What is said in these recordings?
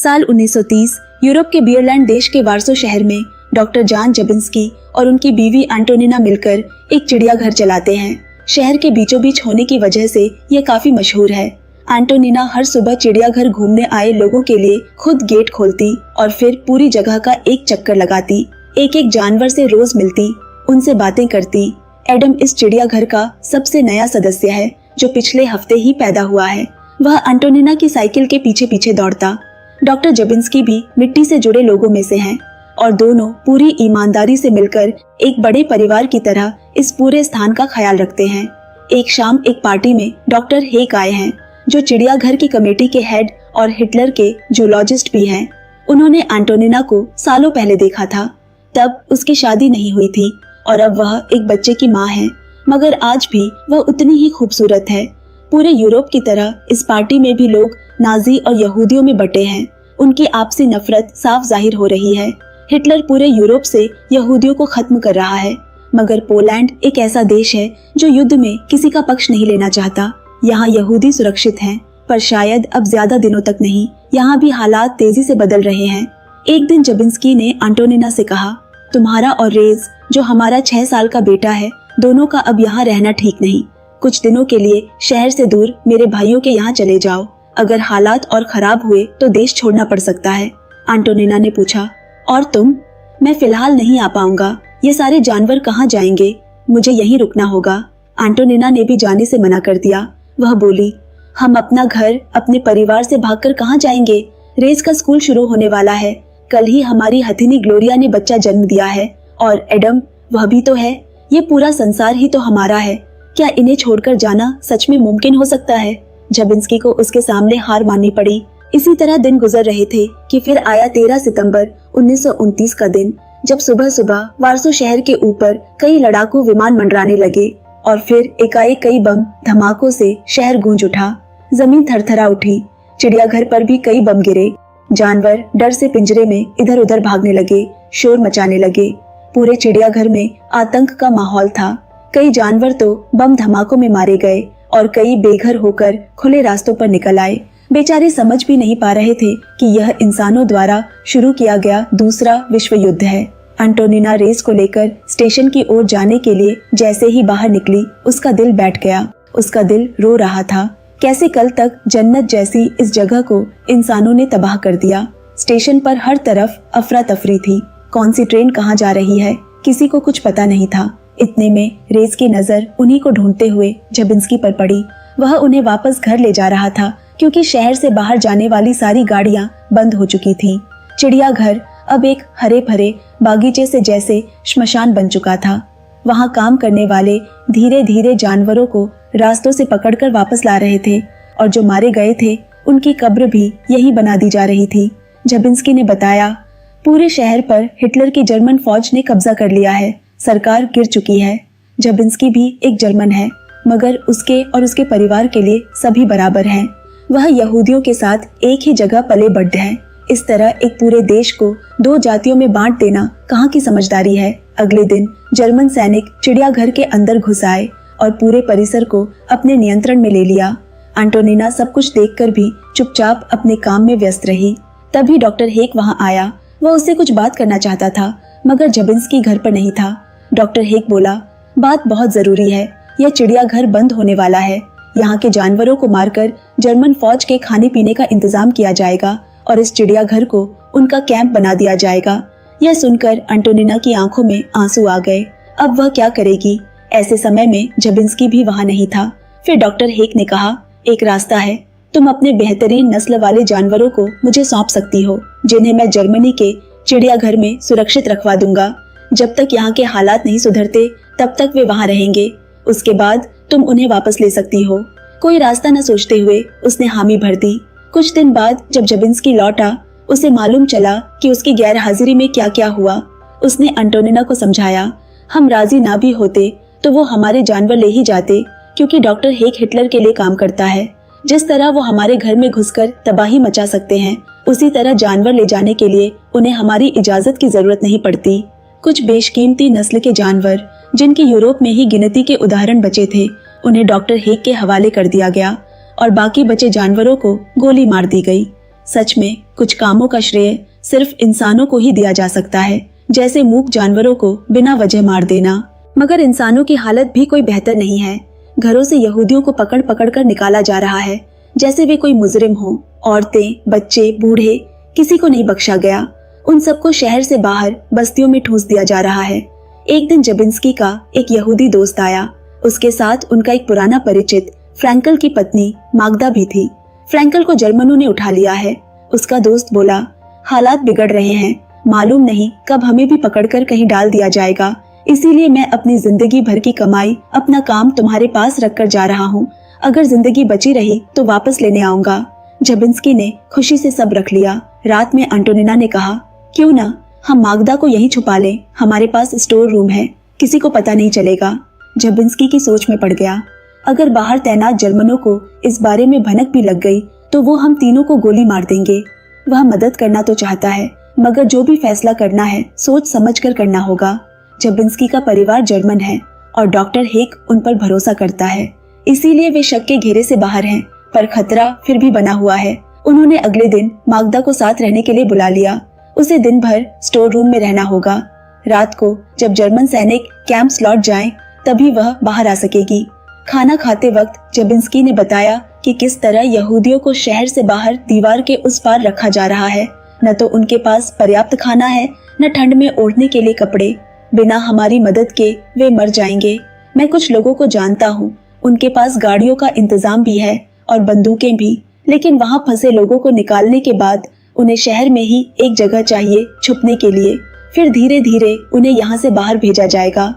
साल 1930 यूरोप के बियरलैंड देश के वार्सो शहर में डॉक्टर जान जबिंस्की और उनकी बीवी एंटोनिना मिलकर एक चिड़ियाघर चलाते हैं। शहर के बीचों बीच होने की वजह से ये काफी मशहूर है। एंटोनिना हर सुबह चिड़ियाघर घूमने आए लोगों के लिए खुद गेट खोलती और फिर पूरी जगह का एक चक्कर लगाती, एक एक जानवर से रोज मिलती, उनसे बातें करती। एडम इस चिड़ियाघर का सबसे नया सदस्य है जो पिछले हफ्ते ही पैदा हुआ है। वह एंटोनिना की साइकिल के पीछे पीछे दौड़ता। डॉक्टर जबिंस्की भी मिट्टी से जुड़े लोगों में से हैं और दोनों पूरी ईमानदारी से मिलकर एक बड़े परिवार की तरह इस पूरे स्थान का ख्याल रखते हैं। एक शाम एक पार्टी में डॉक्टर हेक आए हैं जो चिड़ियाघर की कमेटी के हेड और हिटलर के जूलॉजिस्ट भी हैं। उन्होंने एंटोनिना को सालों पहले देखा था, तब उसकी शादी नहीं हुई थी और अब वह एक बच्चे की माँ है, मगर आज भी वह उतनी ही खूबसूरत है। पूरे यूरोप की तरह इस पार्टी में भी लोग नाजी और यहूदियों में बटे हैं। उनकी आपसी नफरत साफ जाहिर हो रही है। हिटलर पूरे यूरोप से यहूदियों को खत्म कर रहा है, मगर पोलैंड एक ऐसा देश है जो युद्ध में किसी का पक्ष नहीं लेना चाहता। यहाँ यहूदी सुरक्षित हैं, पर शायद अब ज्यादा दिनों तक नहीं। यहाँ भी हालात तेजी से बदल रहे हैं। एक दिन जबिंस्की ने एंटोनिना से कहा, तुम्हारा और रेज जो हमारा 6 साल का बेटा है, दोनों का अब यहाँ रहना ठीक नहीं। कुछ दिनों के लिए शहर से दूर मेरे भाइयों के यहाँ चले जाओ। अगर हालात और खराब हुए तो देश छोड़ना पड़ सकता है। एंटोनिना ने पूछा, और तुम? मैं फिलहाल नहीं आ पाऊंगा। ये सारे जानवर कहाँ जाएंगे? मुझे यहीं रुकना होगा। एंटोनिना ने भी जाने से मना कर दिया। वह बोली, हम अपना घर अपने परिवार से भागकर कहाँ जाएंगे? रेस का स्कूल शुरू होने वाला है। कल ही हमारी हथिनी ग्लोरिया ने बच्चा जन्म दिया है और एडम, वह भी तो है। ये पूरा संसार ही तो हमारा है। क्या इन्हें छोड़कर जाना सच में मुमकिन हो सकता है? जबिंस्की को उसके सामने हार माननी पड़ी। इसी तरह दिन गुजर रहे थे कि फिर आया 13 सितंबर 1929 का दिन, जब सुबह सुबह वार्सो शहर के ऊपर कई लड़ाकू विमान मंडराने लगे और फिर एकाएक कई बम धमाकों से शहर गूंज उठा। जमीन थरथरा उठी। चिड़ियाघर पर भी कई बम गिरे। जानवर डर से पिंजरे में इधर उधर भागने लगे, शोर मचाने लगे। पूरे चिड़ियाघर में आतंक का माहौल था। कई जानवर तो बम धमाकों में मारे गए और कई बेघर होकर खुले रास्तों पर निकल आए। बेचारे समझ भी नहीं पा रहे थे कि यह इंसानों द्वारा शुरू किया गया दूसरा विश्व युद्ध है। एंटोनिना रेस को लेकर स्टेशन की ओर जाने के लिए जैसे ही बाहर निकली, उसका दिल बैठ गया। उसका दिल रो रहा था। कैसे कल तक जन्नत जैसी इस जगह को इंसानों ने तबाह कर दिया। स्टेशन पर हर तरफ अफरा तफरी थी। कौन सी ट्रेन कहाँ जा रही है, किसी को कुछ पता नहीं था। इतने में रेस की नजर उन्हीं को ढूंढते हुए जबिंस्की पर पड़ी। वह उन्हें वापस घर ले जा रहा था, क्योंकि शहर से बाहर जाने वाली सारी गाड़ियां बंद हो चुकी थीं। चिड़ियाघर अब एक हरे भरे बागीचे से जैसे श्मशान बन चुका था। वहां काम करने वाले धीरे धीरे जानवरों को रास्तों से पकड़कर वापस ला रहे थे और जो मारे गए थे उनकी कब्र भी यही बना दी जा रही थी। जबिंस्की ने बताया, पूरे शहर पर हिटलर की जर्मन फौज ने कब्जा कर लिया है। सरकार गिर चुकी है। जबिंस्की भी एक जर्मन है, मगर उसके और उसके परिवार के लिए सभी बराबर हैं। वह यहूदियों के साथ एक ही जगह पले बढ़ है। इस तरह एक पूरे देश को 2 जातियों में बांट देना कहाँ की समझदारी है। अगले दिन जर्मन सैनिक चिड़ियाघर के अंदर घुस आए और पूरे परिसर को अपने नियंत्रण में ले लिया। एंटोनिना सब कुछ देखकर भी चुपचाप अपने काम में व्यस्त रही। तभी डॉक्टर हेक वहां आया। वह उससे कुछ बात करना चाहता था, मगर जबिंस्की घर पर नहीं था। डॉक्टर हेक बोला, बात बहुत जरूरी है। यह चिड़ियाघर बंद होने वाला है। यहाँ के जानवरों को मारकर जर्मन फौज के खाने पीने का इंतजाम किया जाएगा और इस चिड़ियाघर को उनका कैंप बना दिया जाएगा। यह सुनकर एंटोनिना की आंखों में आंसू आ गए। अब वह क्या करेगी? ऐसे समय में जबिंस्की भी वहाँ नहीं था। फिर डॉक्टर हेक ने कहा, एक रास्ता है। तुम अपने बेहतरीन नस्ल वाले जानवरों को मुझे सौंप सकती हो, जिन्हें मैं जर्मनी के चिड़ियाघर में सुरक्षित रखवा दूंगा। जब तक यहाँ के हालात नहीं सुधरते तब तक वे वहाँ रहेंगे। उसके बाद तुम उन्हें वापस ले सकती हो। कोई रास्ता न सोचते हुए उसने हामी भर दी। कुछ दिन बाद जब जबिंस्की लौटा, उसे मालूम चला कि उसकी गैर हाजिरी में क्या क्या हुआ। उसने एंटोनिना को समझाया, हम राजी ना भी होते तो वो हमारे जानवर ले ही जाते, क्योंकि डॉक्टर हेक हिटलर के लिए काम करता है। जिस तरह वो हमारे घर में घुसकर तबाही मचा सकते हैं, उसी तरह जानवर ले जाने के लिए उन्हें हमारी इजाजत की जरूरत नहीं पड़ती। कुछ बेशकीमती नस्ल के जानवर, जिनकी यूरोप में ही गिनती के उदाहरण बचे थे, उन्हें डॉक्टर हेक के हवाले कर दिया गया और बाकी बचे जानवरों को गोली मार दी गई। सच में कुछ कामों का श्रेय सिर्फ इंसानों को ही दिया जा सकता है, जैसे मूक जानवरों को बिना वजह मार देना। मगर इंसानों की हालत भी कोई बेहतर नहीं है। घरों से यहूदियों को पकड़ पकड़ कर निकाला जा रहा है, जैसे वे कोई मुजरिम हो। औरतें, बच्चे, बूढ़े, किसी को नहीं बख्शा गया। उन सबको शहर से बाहर बस्तियों में ठूंस दिया जा रहा है। एक दिन जबिंस्की का एक यहूदी दोस्त आया। उसके साथ उनका एक पुराना परिचित फ्रैंकल की पत्नी माग्दा भी थी। फ्रैंकल को जर्मनों ने उठा लिया है। उसका दोस्त बोला, हालात बिगड़ रहे हैं, मालूम नहीं कब हमें भी पकड़कर कहीं डाल दिया जाएगा, इसीलिए मैं अपनी जिंदगी भर की कमाई, अपना काम तुम्हारे पास रखकर जा रहा हूँ। अगर जिंदगी बची रही तो वापस लेने आऊंगा। जबिंस्की ने खुशी से सब रख लिया। रात में एंटोनिना ने कहा, क्यों ना हम माग्दा को यहीं छुपा लें, हमारे पास स्टोर रूम है, किसी को पता नहीं चलेगा। जबिंस्की की सोच में पड़ गया, अगर बाहर तैनात जर्मनों को इस बारे में भनक भी लग गई तो वो हम तीनों को गोली मार देंगे। वह मदद करना तो चाहता है, मगर जो भी फैसला करना है सोच समझ कर करना होगा। जबिंस्की का परिवार जर्मन है और डॉक्टर हेक उन पर भरोसा करता है, इसीलिए वे शक के घेरे से बाहर हैं, पर खतरा फिर भी बना हुआ है। उन्होंने अगले दिन माग्दा को साथ रहने के लिए बुला लिया। उसे दिन भर स्टोर रूम में रहना होगा। रात को जब जर्मन सैनिक कैंप लौट जाएं, तभी वह बाहर आ सकेगी। खाना खाते वक्त जबिंस्की ने बताया कि किस तरह यहूदियों को शहर से बाहर दीवार के उस पार रखा जा रहा है। न तो उनके पास पर्याप्त खाना है, न ठंड में ओढ़ने के लिए कपड़े। बिना हमारी मदद के वे मर जाएंगे। मैं कुछ लोगों को जानता हूँ, उनके पास गाड़ियों का इंतजाम भी है और बंदूकें भी, लेकिन वहाँ फंसे लोगों को निकालने के बाद उन्हें शहर में ही एक जगह चाहिए छुपने के लिए, फिर धीरे धीरे उन्हें यहाँ से बाहर भेजा जाएगा।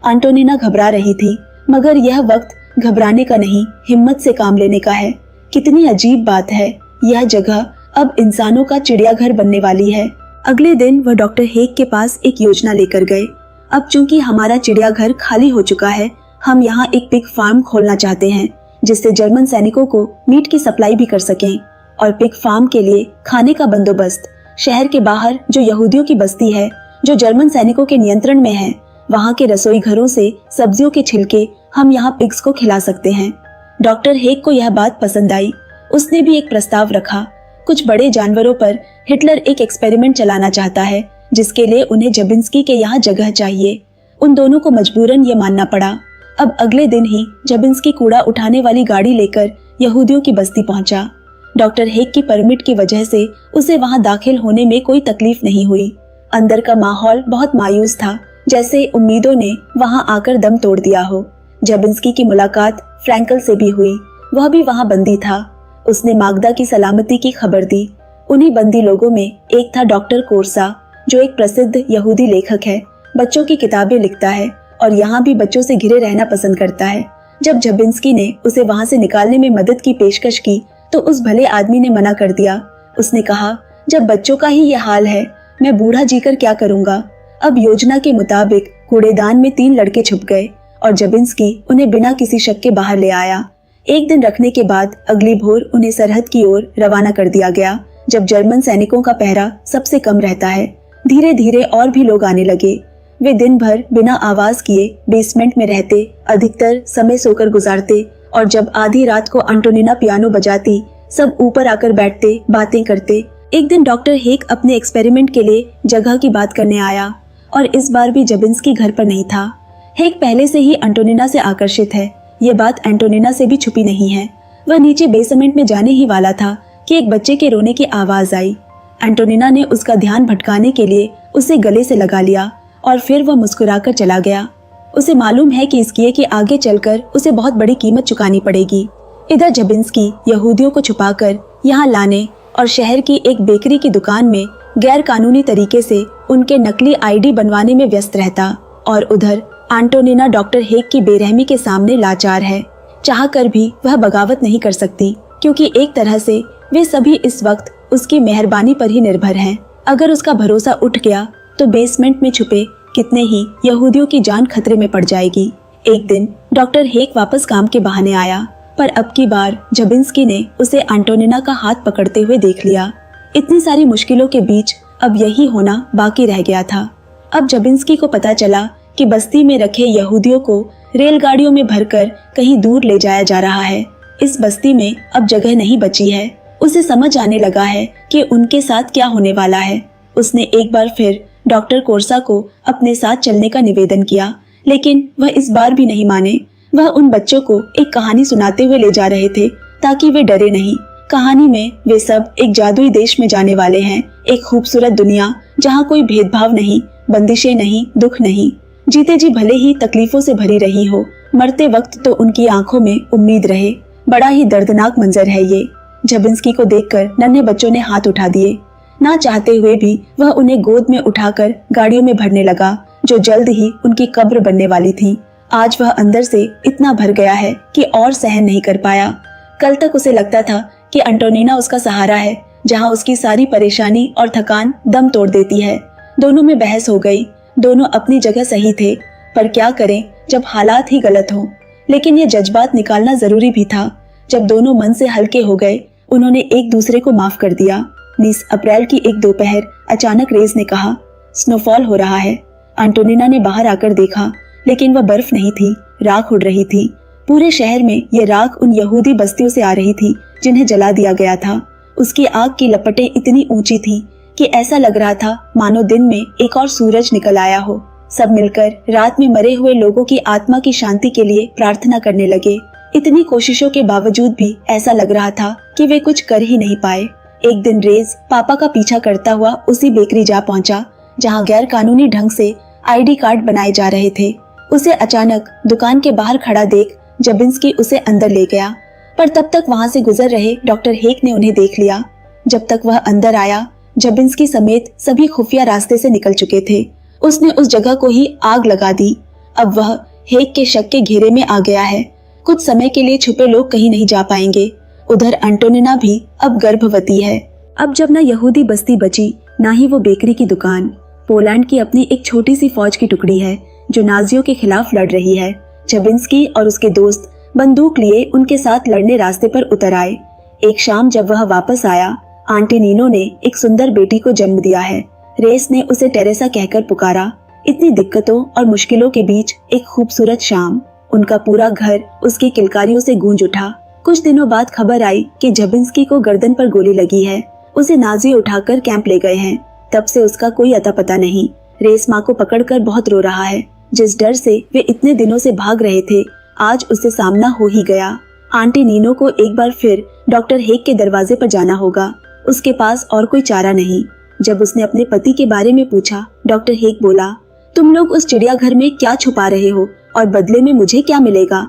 एंटोनिना घबरा रही थी, मगर यह वक्त घबराने का नहीं, हिम्मत से काम लेने का है। कितनी अजीब बात है, यह जगह अब इंसानों का चिड़ियाघर बनने वाली है। अगले दिन वह डॉक्टर हेक के पास एक योजना लेकर गए। अब चूंकि हमारा चिड़ियाघर खाली हो चुका है, हम यहाँ एक पिग फार्म खोलना चाहते हैं, जिससे जर्मन सैनिकों को मीट की सप्लाई भी कर सकें। और पिग फार्म के लिए खाने का बंदोबस्त शहर के बाहर जो यहूदियों की बस्ती है, जो जर्मन सैनिकों के नियंत्रण में है, वहाँ के रसोई घरों से सब्जियों के छिलके हम यहाँ पिग्स को खिला सकते हैं। डॉक्टर हेक को यह बात पसंद आई। उसने भी एक प्रस्ताव रखा। कुछ बड़े जानवरों पर हिटलर एक एक्सपेरिमेंट चलाना चाहता है, जिसके लिए उन्हें जबिंस्की के यहाँ जगह चाहिए। उन दोनों को मजबूरन ये मानना पड़ा। अब अगले दिन ही जबिंस्की कूड़ा उठाने वाली गाड़ी लेकर यहूदियों की बस्ती पहुंचा। डॉक्टर हेक की परमिट की वजह से उसे वहां दाखिल होने में कोई तकलीफ नहीं हुई। अंदर का माहौल बहुत मायूस था, जैसे उम्मीदों ने वहां आकर दम तोड़ दिया हो। जबिंस्की की मुलाकात फ्रैंकल से भी हुई। वह भी वहां बंदी था। उसने माग्दा की सलामती की खबर दी। उन्हीं बंदी लोगों में एक था डॉक्टर कोर्सा, जो एक प्रसिद्ध यहूदी लेखक है, बच्चों की किताबें लिखता है और यहाँ भी बच्चों से घिरे रहना पसंद करता है। जब जबिंस्की ने उसे वहां से निकालने में मदद की पेशकश की तो उस भले आदमी ने मना कर दिया। उसने कहा, जब बच्चों का ही ये हाल है, मैं बूढ़ा जीकर क्या करूंगा। अब योजना के मुताबिक कूड़ेदान में 3 लड़के छुप गए और जबिंस्की उन्हें बिना किसी शक के बाहर ले आया। एक दिन रखने के बाद अगली भोर उन्हें सरहद की ओर रवाना कर दिया गया, जब जर्मन सैनिकों का पहरा सबसे कम रहता है। धीरे धीरे और भी लोग आने लगे। वे दिन भर बिना आवाज किए बेसमेंट में रहते, अधिकतर समय सोकर गुजारते, और जब आधी रात को एंटोनिना पियानो बजाती, सब ऊपर आकर बैठते, बातें करते। एक दिन डॉक्टर हेक अपने एक्सपेरिमेंट के लिए जगह की बात करने आया और इस बार भी जबिंस्की घर पर नहीं था। हेक पहले से ही एंटोनिना से आकर्षित है, ये बात एंटोनिना से भी छुपी नहीं है। वह नीचे बेसमेंट में जाने ही वाला था कि एक बच्चे के रोने की आवाज आई। एंटोनिना ने उसका ध्यान भटकाने के लिए उसे गले से लगा लिया और फिर वह मुस्कुराकर चला गया। उसे मालूम है कि इसलिए कि आगे चलकर उसे बहुत बड़ी कीमत चुकानी पड़ेगी। इधर जबिंस्की यहूदियों को छुपाकर यहाँ लाने और शहर की एक बेकरी की दुकान में गैर कानूनी तरीके से उनके नकली आईडी बनवाने में व्यस्त रहता, और उधर एंटोनिना डॉक्टर हेक की बेरहमी के सामने लाचार है। चाहकर भी वह बगावत नहीं कर सकती, क्योंकि एक तरह से वे सभी इस वक्त उसकी मेहरबानी पर ही निर्भर हैं। अगर उसका भरोसा उठ गया तो बेसमेंट में छुपे कितने ही यहूदियों की जान खतरे में पड़ जाएगी। एक दिन डॉक्टर हेक वापस काम के बहाने आया, पर अब की बार जबिंस्की ने उसे एंटोनिना का हाथ पकड़ते हुए देख लिया। इतनी सारी मुश्किलों के बीच अब यही होना बाकी रह गया था। अब जबिंस्की को पता चला कि बस्ती में रखे यहूदियों को रेलगाड़ियों में भरकर कहीं दूर ले जाया जा रहा है। इस बस्ती में अब जगह नहीं बची है। उसे समझ आने लगा है कि उनके साथ क्या होने वाला है। उसने एक बार फिर डॉक्टर कोर्सा को अपने साथ चलने का निवेदन किया, लेकिन वह इस बार भी नहीं माने। वह उन बच्चों को एक कहानी सुनाते हुए ले जा रहे थे ताकि वे डरे नहीं। कहानी में वे सब एक जादुई देश में जाने वाले हैं, एक खूबसूरत दुनिया जहाँ कोई भेदभाव नहीं, बंदिशें नहीं, दुख नहीं। जीते जी भले ही तकलीफों से भरी रही हो, मरते वक्त तो उनकी आंखों में उम्मीद रहे। बड़ा ही दर्दनाक मंजर है ये। जबिंस्की को देखकर नन्हे बच्चों ने हाथ उठा दिए। ना चाहते हुए भी वह उन्हें गोद में उठाकर गाड़ियों में भरने लगा, जो जल्द ही उनकी कब्र बनने वाली थी। आज वह अंदर से इतना भर गया है कि और सहन नहीं कर पाया। कल तक उसे लगता था कि एंटोनिना उसका सहारा है, जहां उसकी सारी परेशानी और थकान दम तोड़ देती है। दोनों में बहस हो गई। दोनों अपनी जगह सही थे, पर क्या करें जब हालात ही गलत हों। लेकिन ये जज्बात निकालना जरूरी भी था। जब दोनों मन से हल्के हो गए, उन्होंने एक दूसरे को माफ कर दिया। 20 अप्रैल की एक दोपहर अचानक रेज ने कहा, स्नोफॉल हो रहा है। एंटोनिना ने बाहर आकर देखा, लेकिन वह बर्फ नहीं थी, राख उड़ रही थी। पूरे शहर में ये राख उन यहूदी बस्तियों से आ रही थी जिन्हें जला दिया गया था। उसकी आग की लपटें इतनी ऊंची थी कि ऐसा लग रहा था मानो दिन में एक और सूरज निकल आया हो। सब मिलकर रात में मरे हुए लोगों की आत्मा की शांति के लिए प्रार्थना करने लगे। इतनी कोशिशों के बावजूद भी ऐसा लग रहा था कि वे कुछ कर ही नहीं पाए। एक दिन रेज पापा का पीछा करता हुआ उसी बेकरी जा पहुंचा जहां गैर कानूनी ढंग से आईडी कार्ड बनाए जा रहे थे। उसे अचानक दुकान के बाहर खड़ा देख जबिंस्की उसे अंदर ले गया, पर तब तक वहां से गुजर रहे डॉक्टर हेक ने उन्हें देख लिया। जब तक वह अंदर आया, जबिंस्की समेत सभी खुफिया रास्ते से निकल चुके थे। उसने उस जगह को ही आग लगा दी। अब वह हेक के शक के घेरे में आ गया है। कुछ समय के लिए छुपे लोग कहीं नहीं जा पाएंगे। उधर एंटोनिना भी अब गर्भवती है। अब जब न यहूदी बस्ती बची, न ही वो बेकरी की दुकान। पोलैंड की अपनी एक छोटी सी फौज की टुकड़ी है जो नाजियों के खिलाफ लड़ रही है। जबिंस्की और उसके दोस्त बंदूक लिए उनके साथ लड़ने रास्ते पर उतर आए। एक शाम जब वह वापस आया, आंटी नीनो ने एक सुंदर बेटी को जन्म दिया है। रेस ने उसे टेरेसा कहकर पुकारा। इतनी दिक्कतों और मुश्किलों के बीच एक खूबसूरत शाम। उनका पूरा घर उसकी किलकारियों से गूंज उठा। कुछ दिनों बाद खबर आई कि जबिंस्की को गर्दन पर गोली लगी है। उसे नाजी उठाकर कैंप ले गए हैं। तब से उसका कोई अता पता नहीं। रेस माँ को पकड़कर बहुत रो रहा है। जिस डर से वे इतने दिनों से भाग रहे थे, आज उसे सामना हो ही गया। आंटी नीनो को एक बार फिर डॉक्टर हेक के दरवाजे पर जाना होगा। उसके पास और कोई चारा नहीं। जब उसने अपने पति के बारे में पूछा, डॉक्टर हेक बोला, तुम लोग उस चिड़ियाघर में क्या छुपा रहे हो और बदले में मुझे क्या मिलेगा?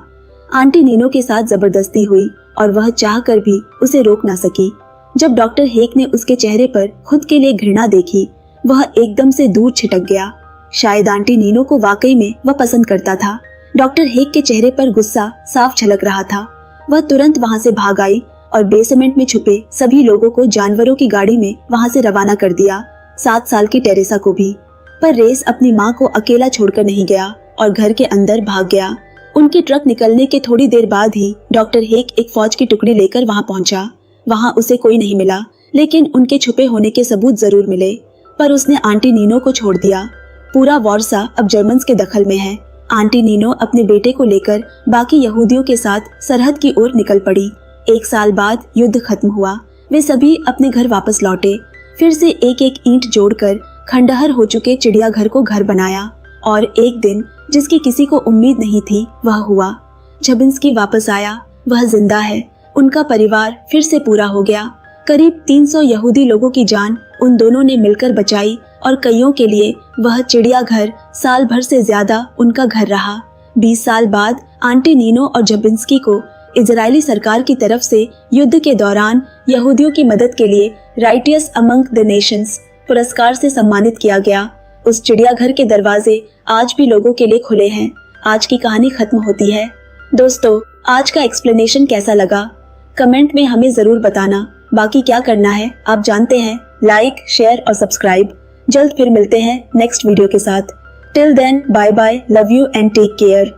आंटी नीनो के साथ जबरदस्ती हुई और वह चाह कर भी उसे रोक ना सकी। जब डॉक्टर हेक ने उसके चेहरे पर खुद के लिए घृणा देखी, वह एकदम से दूर छिटक गया। शायद आंटी नीनो को वाकई में वह पसंद करता था। डॉक्टर हेक के चेहरे पर गुस्सा साफ झलक रहा था। वह तुरंत वहां से भाग आई और बेसमेंट में छुपे सभी लोगों को जानवरों की गाड़ी में वहां से रवाना कर दिया, 7 साल की टेरेसा को भी। पर रेस अपनी माँ को अकेला छोड़कर नहीं गया और घर के अंदर भाग गया। उनके ट्रक निकलने के थोड़ी देर बाद ही डॉक्टर हेक एक फौज की टुकड़ी लेकर वहां पहुंचा। वहां उसे कोई नहीं मिला, लेकिन उनके छुपे होने के सबूत जरूर मिले। पर उसने आंटी नीनो को छोड़ दिया। पूरा वारसा अब जर्मन्स के दखल में है। आंटी नीनो अपने बेटे को लेकर बाकी यहूदियों के साथ सरहद की ओर निकल पड़ी। 1 साल बाद युद्ध खत्म हुआ। वे सभी अपने घर वापस लौटे। फिर से एक एक ईंट जोड़कर खंडहर हो चुके चिड़ियाघर को घर बनाया। और एक दिन जिसकी किसी को उम्मीद नहीं थी, वह हुआ। जबिंस्की वापस आया। वह जिंदा है। उनका परिवार फिर से पूरा हो गया। करीब 300 यहूदी लोगों की जान उन दोनों ने मिलकर बचाई और कईयों के लिए वह चिड़ियाघर साल भर से ज्यादा उनका घर रहा। 20 साल बाद आंटी नीनो और जबिंस्की को इजरायली सरकार की तरफ से युद्ध के दौरान यहूदियों की मदद के लिए राइटियस अमंग द नेशंस पुरस्कार से सम्मानित किया गया। उस चिड़ियाघर के दरवाजे आज भी लोगों के लिए खुले हैं। आज की कहानी खत्म होती है। दोस्तों, आज का एक्सप्लेनेशन कैसा लगा कमेंट में हमें जरूर बताना। बाकी क्या करना है आप जानते हैं, लाइक, शेयर और सब्सक्राइब। जल्द फिर मिलते हैं नेक्स्ट वीडियो के साथ। Till then, bye bye, love you and take care.